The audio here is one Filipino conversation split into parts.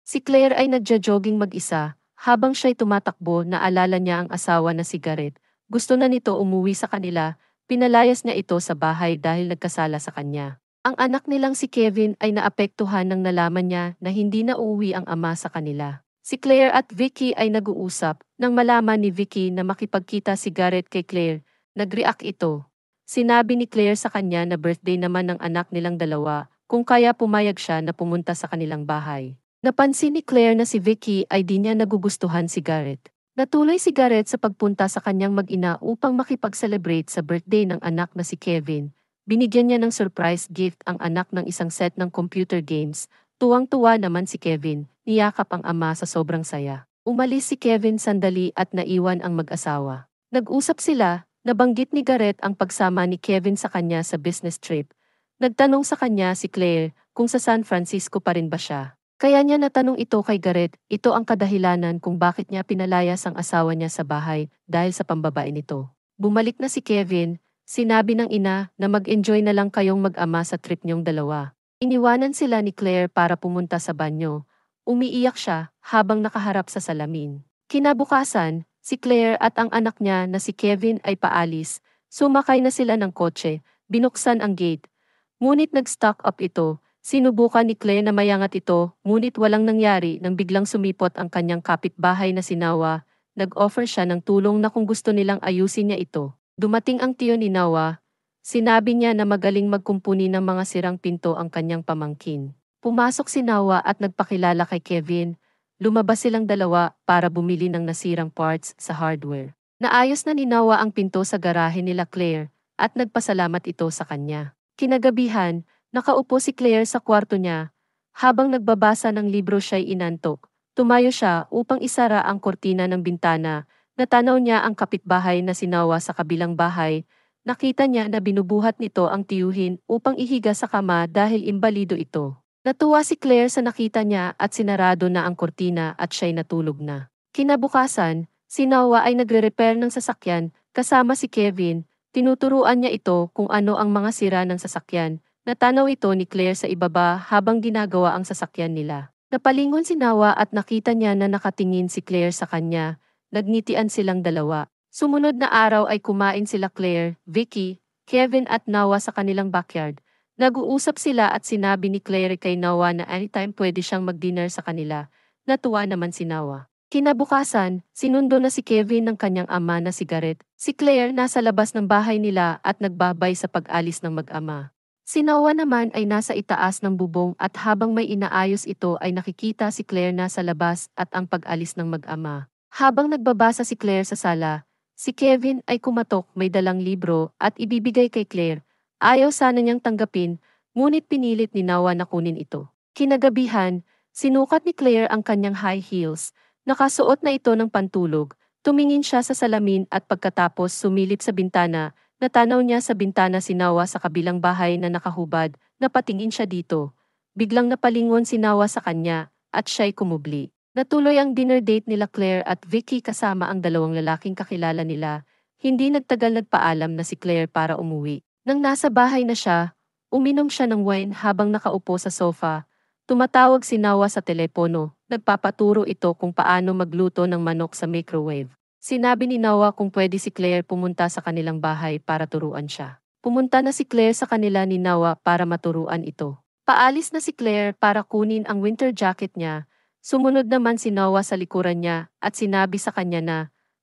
Si Claire ay nagja-jogging mag-isa, habang siya'y tumatakbo naalala niya ang asawa na si Garrett. Gusto na nito umuwi sa kanila, pinalayas niya ito sa bahay dahil nagkasala sa kanya. Ang anak nilang si Kevin ay naapektuhan nang nalaman niya na hindi na uuwi ang ama sa kanila. Si Claire at Vicky ay nag-uusap, nang malaman ni Vicky na makipagkita si Garrett kay Claire, nag-react ito. Sinabi ni Claire sa kanya na birthday naman ng anak nilang dalawa, kung kaya pumayag siya na pumunta sa kanilang bahay. Napansin ni Claire na si Vicky ay di niya nagugustuhan si Garrett. Natuloy si Garrett sa pagpunta sa kanyang mag-ina upang makipag-celebrate sa birthday ng anak na si Kevin. Binigyan niya ng surprise gift ang anak ng isang set ng computer games. Tuwang-tuwa naman si Kevin, niyakap ang ama sa sobrang saya. Umalis si Kevin sandali at naiwan ang mag-asawa. Nag-usap sila, nabanggit ni Garrett ang pagsama ni Kevin sa kanya sa business trip. Nagtanong sa kanya si Claire kung sa San Francisco pa rin ba siya. Kaya niya natanong ito kay Garrett, ito ang kadahilanan kung bakit niya pinalayas ang asawa niya sa bahay dahil sa pambabae nito. Bumalik na si Kevin, sinabi ng ina na mag-enjoy na lang kayong mag-ama sa trip niyong dalawa. Iniwanan sila ni Claire para pumunta sa banyo. Umiiyak siya habang nakaharap sa salamin. Kinabukasan, si Claire at ang anak niya na si Kevin ay paalis. Sumakay na sila ng kotse, binuksan ang gate. Ngunit nag-stock up ito. Sinubukan ni Claire na mayangat ito, ngunit walang nangyari nang biglang sumipot ang kanyang kapitbahay na si Nawa. Nag-offer siya ng tulong na kung gusto nilang ayusin niya ito. Dumating ang tiyo ni Nawa. Sinabi niya na magaling magkumpuni ng mga sirang pinto ang kanyang pamangkin. Pumasok si Nawa at nagpakilala kay Kevin. Lumabas silang dalawa para bumili ng nasirang parts sa hardware. Naayos na ni Nawa ang pinto sa garahe nila Claire at nagpasalamat ito sa kanya. Kinagabihan, nakaupo si Claire sa kwarto niya. Habang nagbabasa ng libro siya'y inantok. Tumayo siya upang isara ang kortina ng bintana. Natanaw niya ang kapitbahay na si Nawa sa kabilang bahay. Nakita niya na binubuhat nito ang tiyuhin upang ihiga sa kama dahil imbalido ito. Natuwa si Claire sa nakita niya at sinarado na ang kortina at siya'y natulog na. Kinabukasan, si Nawa ay nagre-repair ng sasakyan kasama si Kevin. Tinuturuan niya ito kung ano ang mga sira ng sasakyan. Natanaw ito ni Claire sa ibaba habang ginagawa ang sasakyan nila. Napalingon si Nawa at nakita niya na nakatingin si Claire sa kanya. Nagngitian silang dalawa. Sumunod na araw ay kumain sila Claire, Vicky, Kevin at Nawa sa kanilang backyard. Nag-uusap sila at sinabi ni Claire kay Nawa na anytime pwede siyang mag-dinner sa kanila. Natuwa naman si Nawa. Kinabukasan, sinundo na si Kevin ng kanyang ama na si Garrett. Si Claire nasa labas ng bahay nila at nagbabay sa pag-alis ng mag-ama. Si Noah naman ay nasa itaas ng bubong at habang may inaayos ito ay nakikita si Claire nasa labas at ang pag-alis ng mag-ama. Habang nagbabasa si Claire sa sala, si Kevin ay kumatok may dalang libro at ibibigay kay Claire. Ayaw sana niyang tanggapin, ngunit pinilit ni Noah na kunin ito. Kinagabihan, sinukat ni Claire ang kanyang high heels. Nakasuot na ito ng pantulog. Tumingin siya sa salamin at pagkatapos sumilip sa bintana. Natanaw niya sa bintana si Nawa sa kabilang bahay na nakahubad, napatingin siya dito. Biglang napalingon si Nawa sa kanya, at siya'y kumubli. Natuloy ang dinner date nila Claire at Vicky kasama ang dalawang lalaking kakilala nila. Hindi nagtagal nagpaalam na si Claire para umuwi. Nang nasa bahay na siya, uminom siya ng wine habang nakaupo sa sofa. Tumatawag si Nawa sa telepono, nagpapaturo ito kung paano magluto ng manok sa microwave. Sinabi ni Noah kung pwede si Claire pumunta sa kanilang bahay para turuan siya. Pumunta na si Claire sa kanila ni Noah para maturuan ito. Paalis na si Claire para kunin ang winter jacket niya. Sumunod naman si Noah sa likuran niya at sinabi sa kanya na,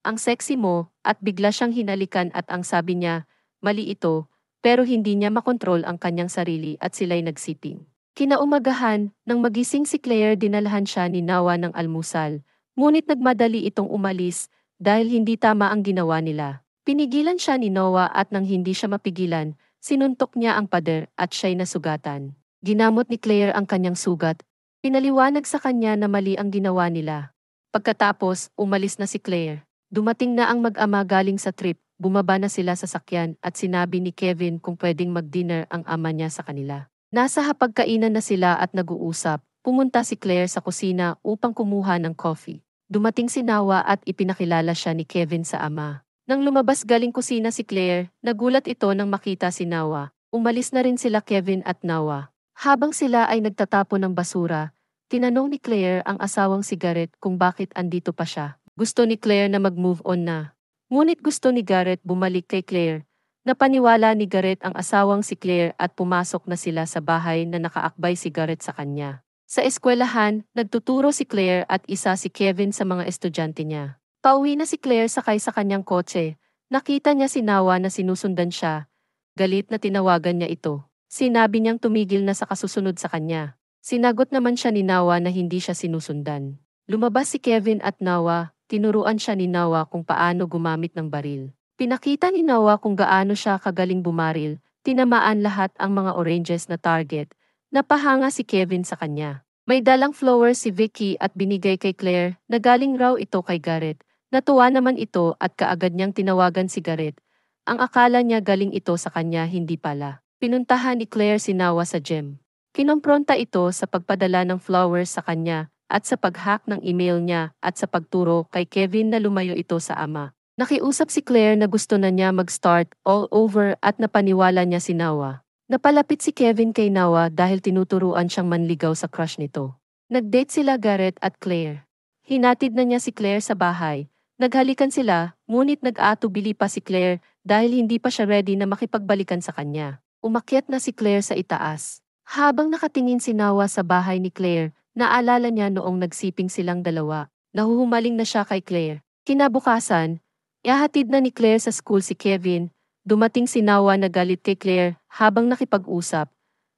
ang sexy mo, at bigla siyang hinalikan at ang sabi niya, mali ito, pero hindi niya makontrol ang kanyang sarili at sila'y nagsiping. Kinaumagahan, nang magising si Claire dinalhan siya ni Noah ng almusal, ngunit nagmadali itong umalis, dahil hindi tama ang ginawa nila. Pinigilan siya ni Noah at nang hindi siya mapigilan, sinuntok niya ang pader at siya'y nasugatan. Ginamot ni Claire ang kanyang sugat. Pinaliwanag sa kanya na mali ang ginawa nila. Pagkatapos, umalis na si Claire. Dumating na ang mag-ama galing sa trip, bumaba na sila sa sakyan at sinabi ni Kevin kung pwedeng mag-dinner ang ama niya sa kanila. Nasa hapagkainan na sila at nag-uusap. Pumunta si Claire sa kusina upang kumuha ng coffee. Dumating si Nawa at ipinakilala siya ni Kevin sa ama. Nang lumabas galing kusina si Claire, nagulat ito nang makita si Nawa. Umalis na rin sila Kevin at Nawa. Habang sila ay nagtatapon ng basura, Tinanong ni Claire ang asawang si Garrett kung bakit andito pa siya. Gusto ni Claire na mag-move on na. Ngunit gusto ni Garrett bumalik kay Claire. Napaniwala ni Garrett ang asawang si Claire at pumasok na sila sa bahay na nakaakbay si Garrett sa kanya. Sa eskwelahan, nagtuturo si Claire at isa si Kevin sa mga estudyante niya. Pauwi na si Claire sakay sa kanyang kotse. Nakita niya si Nawa na sinusundan siya. Galit na tinawagan niya ito. Sinabi niyang tumigil na sa kasusunod sa kanya. Sinagot naman siya ni Nawa na hindi siya sinusundan. Lumabas si Kevin at Nawa, tinuruan siya ni Nawa kung paano gumamit ng baril. Pinakita ni Nawa kung gaano siya kagaling bumaril, tinamaan lahat ang mga oranges na target. Napahanga si Kevin sa kanya. May dalang flower si Vicky at binigay kay Claire na galing raw ito kay Garrett. Natuwa naman ito at kaagad niyang tinawagan si Garrett. Ang akala niya galing ito sa kanya, hindi pala. Pinuntahan ni Claire si Nawa sa gym. Kinompronta ito sa pagpadala ng flowers sa kanya at sa pag-hack ng email niya at sa pagturo kay Kevin na lumayo ito sa ama. Nakiusap si Claire na gusto na niya mag-start all over at napaniwala niya si Nawa. Napalapit si Kevin kay Nawa dahil tinuturuan siyang manligaw sa crush nito. Nag-date sila Garrett at Claire. Hinatid na niya si Claire sa bahay. Naghalikan sila, ngunit nag-aatubili pa si Claire dahil hindi pa siya ready na makipagbalikan sa kanya. Umakyat na si Claire sa itaas. Habang nakatingin si Nawa sa bahay ni Claire, naalala niya noong nagsiping silang dalawa. Nahuhumaling na siya kay Claire. Kinabukasan, ihahatid na ni Claire sa school si Kevin. Dumating si Nawa na galit kay Claire habang nakipag-usap.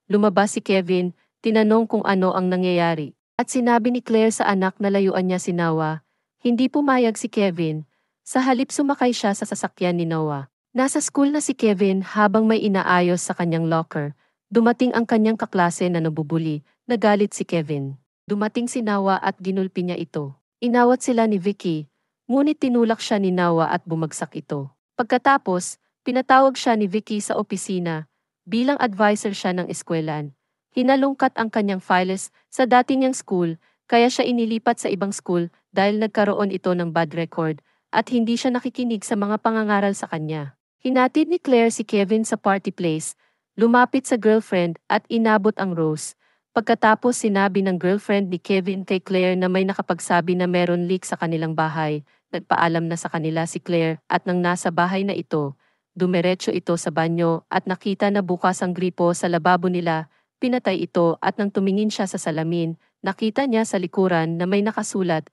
Lumabas si Kevin, tinanong kung ano ang nangyayari. At sinabi ni Claire sa anak na layuan niya si Nawa. Hindi pumayag si Kevin. Sa halip sumakay siya sa sasakyan ni Nawa. Nasa school na si Kevin habang may inaayos sa kanyang locker. Dumating ang kanyang kaklase na nabubuli. Nagalit si Kevin. Dumating si Nawa at ginulpi niya ito. Inawat sila ni Vicky. Ngunit tinulak siya ni Nawa at bumagsak ito. Pagkatapos, pinatawag siya ni Vicky sa opisina. Bilang advisor siya ng eskwelahan. Hinalungkat ang kanyang files sa dati niyang school, kaya siya inilipat sa ibang school dahil nagkaroon ito ng bad record at hindi siya nakikinig sa mga pangangaral sa kanya. Hinatid ni Claire si Kevin sa party place, lumapit sa girlfriend at inabot ang rose. Pagkatapos sinabi ng girlfriend ni Kevin kay Claire na may nakapagsabi na meron leak sa kanilang bahay, nagpaalam na sa kanila si Claire at nang nasa bahay na ito, dumiretso ito sa banyo at nakita na bukas ang gripo sa lababo nila, pinatay ito at nang tumingin siya sa salamin, nakita niya sa likuran na may nakasulat,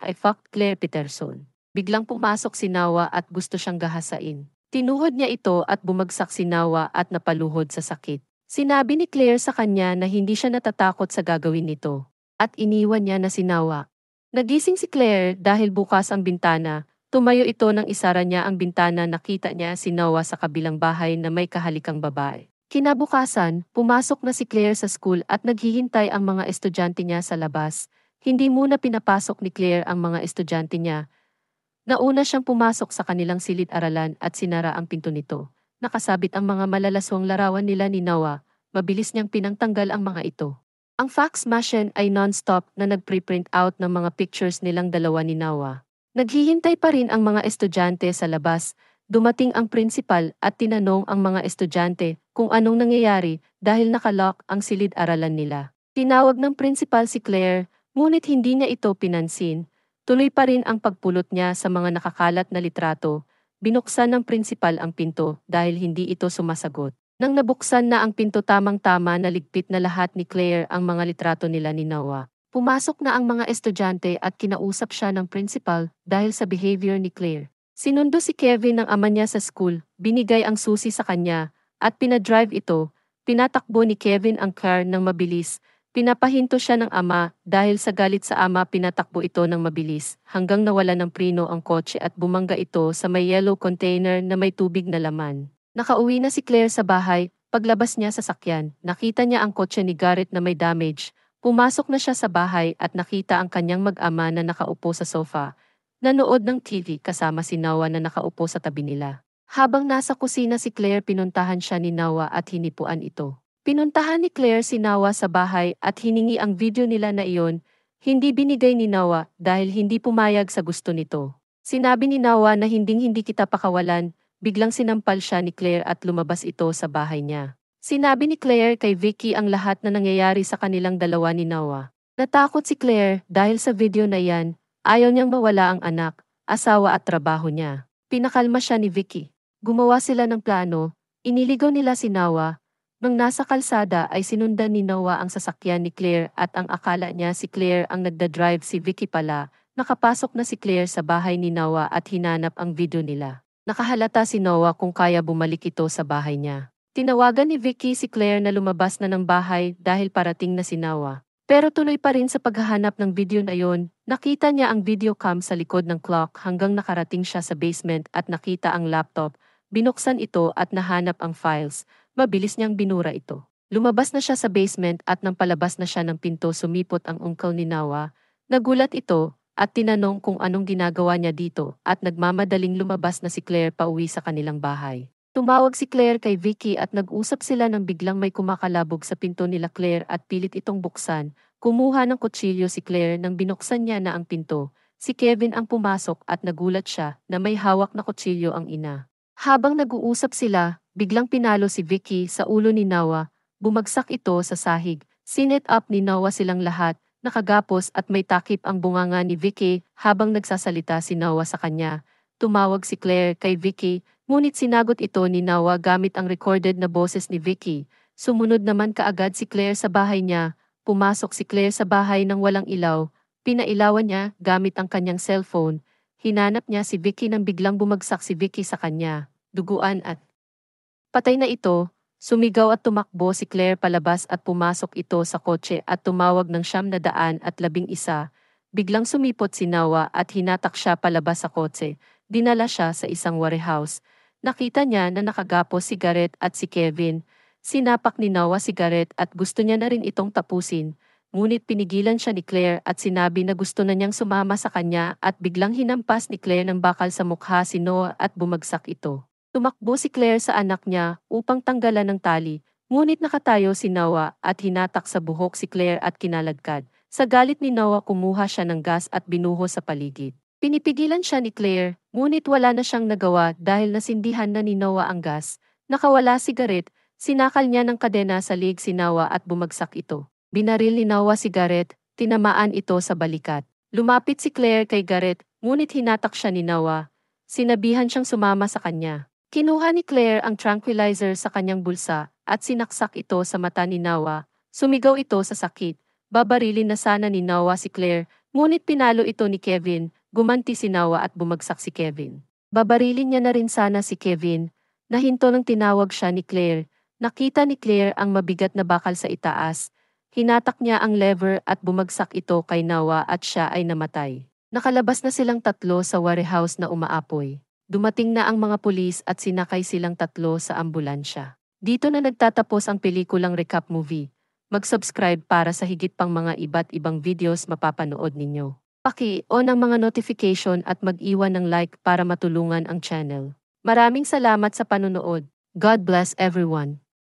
I fucked Claire Peterson. Biglang pumasok si Nawa at gusto siyang gahasain. Tinuhod niya ito at bumagsak si Nawa at napaluhod sa sakit. Sinabi ni Claire sa kanya na hindi siya natatakot sa gagawin nito. At iniwan niya na si Nawa. Nagising si Claire dahil bukas ang bintana. Tumayo ito nang isara niya ang bintana, nakita niya si Nawa sa kabilang bahay na may kahalikang babae. Kinabukasan, pumasok na si Claire sa school at naghihintay ang mga estudyante niya sa labas. Hindi muna pinapasok ni Claire ang mga estudyante niya. Nauna siyang pumasok sa kanilang silid-aralan at sinara ang pinto nito. Nakasabit ang mga malalaswang larawan nila ni Nawa. Mabilis niyang pinangtanggal ang mga ito. Ang fax machine ay non-stop na nagpre-print out ng mga pictures nilang dalawa ni Nawa. Naghihintay pa rin ang mga estudyante sa labas. Dumating ang principal at tinanong ang mga estudyante kung anong nangyayari dahil nakalock ang silid-aralan nila. Tinawag ng principal si Claire, ngunit hindi niya ito pinansin. Tuloy pa rin ang pagpulot niya sa mga nakakalat na litrato. Binuksan ng principal ang pinto dahil hindi ito sumasagot. Nang nabuksan na ang pinto, tamang-tama naligpit na lahat ni Claire ang mga litrato nila ni Nawa. Pumasok na ang mga estudyante at kinausap siya ng principal dahil sa behavior ni Claire. Sinundo si Kevin ng ama niya sa school, binigay ang susi sa kanya, at pinadrive ito. Pinatakbo ni Kevin ang car ng mabilis. Pinapahinto siya ng ama dahil sa galit sa ama, pinatakbo ito ng mabilis hanggang nawala ng preno ang kotse at bumangga ito sa may yellow container na may tubig na laman. Nakauwi na si Claire sa bahay. Paglabas niya sa sakyan, nakita niya ang kotse ni Garrett na may damage. Pumasok na siya sa bahay at nakita ang kanyang mag-ama na nakaupo sa sofa. Nanood ng TV kasama si Nawa na nakaupo sa tabi nila. Habang nasa kusina si Claire, pinuntahan siya ni Nawa at hinipuan ito. Pinuntahan ni Claire si Nawa sa bahay at hiningi ang video nila na iyon. Hindi binigay ni Nawa dahil hindi pumayag sa gusto nito. Sinabi ni Nawa na hindi kita pakawalan. Biglang sinampal siya ni Claire at lumabas ito sa bahay niya. Sinabi ni Claire kay Vicky ang lahat na nangyayari sa kanilang dalawa ni Nawa. Natakot si Claire dahil sa video na yan, ayaw niyang mawala ang anak, asawa at trabaho niya. Pinakalma siya ni Vicky. Gumawa sila ng plano, iniligaw nila si Nawa. Nang nasa kalsada ay sinundan ni Nawa ang sasakyan ni Claire at ang akala niya si Claire ang nagdadrive, si Vicky pala. Nakapasok na si Claire sa bahay ni Nawa at hinanap ang video nila. Nakahalata si Noah kung kaya bumalik ito sa bahay niya. Tinawagan ni Vicky si Claire na lumabas na ng bahay dahil parating na si Noah. Pero tuloy pa rin sa paghahanap ng video na yon, nakita niya ang video cam sa likod ng clock hanggang nakarating siya sa basement at nakita ang laptop. Binuksan ito at nahanap ang files. Mabilis niyang binura ito. Lumabas na siya sa basement at nang palabas na siya ng pinto sumipot ang uncle ni Noah. Nagulat ito at tinanong kung anong ginagawa niya dito at nagmamadaling lumabas na si Claire pauwi sa kanilang bahay. Tumawag si Claire kay Vicky at nag-usap sila nang biglang may kumakalabog sa pinto nila Claire at pilit itong buksan. Kumuha ng kutsilyo si Claire nang binuksan niya na ang pinto. Si Kevin ang pumasok at nagulat siya na may hawak na kutsilyo ang ina. Habang nag-uusap sila, biglang pinalo si Vicky sa ulo ni Noah. Bumagsak ito sa sahig. Sinet up ni Noah silang lahat. Nakagapos at may takip ang bunganga ni Vicky habang nagsasalita si Noah sa kanya. Tumawag si Claire kay Vicky. Ngunit sinagot ito ni Noah gamit ang recorded na boses ni Vicky. Sumunod naman kaagad si Claire sa bahay niya. Pumasok si Claire sa bahay nang walang ilaw. Pinailawan niya gamit ang kanyang cellphone. Hinanap niya si Vicky nang biglang bumagsak si Vicky sa kanya. Duguan at patay na ito. Sumigaw at tumakbo si Claire palabas at pumasok ito sa kotse at tumawag ng 911. Biglang sumipot si Noah at hinatak siya palabas sa kotse. Dinala siya sa isang warehouse. Nakita niya na nakagapos si Garrett at si Kevin. Sinapak ni Noah si Garrett at gusto niya na rin itong tapusin. Ngunit pinigilan siya ni Claire at sinabi na gusto na niyang sumama sa kanya at biglang hinampas ni Claire ng bakal sa mukha si Noah at bumagsak ito. Tumakbo si Claire sa anak niya upang tanggalan ng tali. Ngunit nakatayo si Noah at hinatak sa buhok si Claire at kinalagkad. Sa galit ni Noah kumuha siya ng gas at binuho sa paligid. Pinipigilan siya ni Claire, ngunit wala na siyang nagawa dahil nasindihan na ni Noah ang gas. Nakawala si Garrett, sinakal niya ng kadena sa lig si Noah at bumagsak ito. Binaril ni Noah si Garrett, tinamaan ito sa balikat. Lumapit si Claire kay Garrett, ngunit hinatak siya ni Noah. Sinabihan siyang sumama sa kanya. Kinuha ni Claire ang tranquilizer sa kanyang bulsa at sinaksak ito sa mata ni Noah. Sumigaw ito sa sakit. Babarilin na sana ni Noah si Claire, ngunit pinalo ito ni Kevin. Gumanti si Noah at bumagsak si Kevin. Babarilin niya na rin sana si Kevin. Nahinto nang tinawag siya ni Claire. Nakita ni Claire ang mabigat na bakal sa itaas. Hinatak niya ang lever at bumagsak ito kay Noah at siya ay namatay. Nakalabas na silang tatlo sa warehouse na umaapoy. Dumating na ang mga pulis at sinakay silang tatlo sa ambulansya. Dito na nagtatapos ang pelikulang recap movie. Mag-subscribe para sa higit pang mga iba't ibang videos mapapanood ninyo. Paki-on ang mga notification at mag-iwan ng like para matulungan ang channel. Maraming salamat sa panonood. God bless everyone.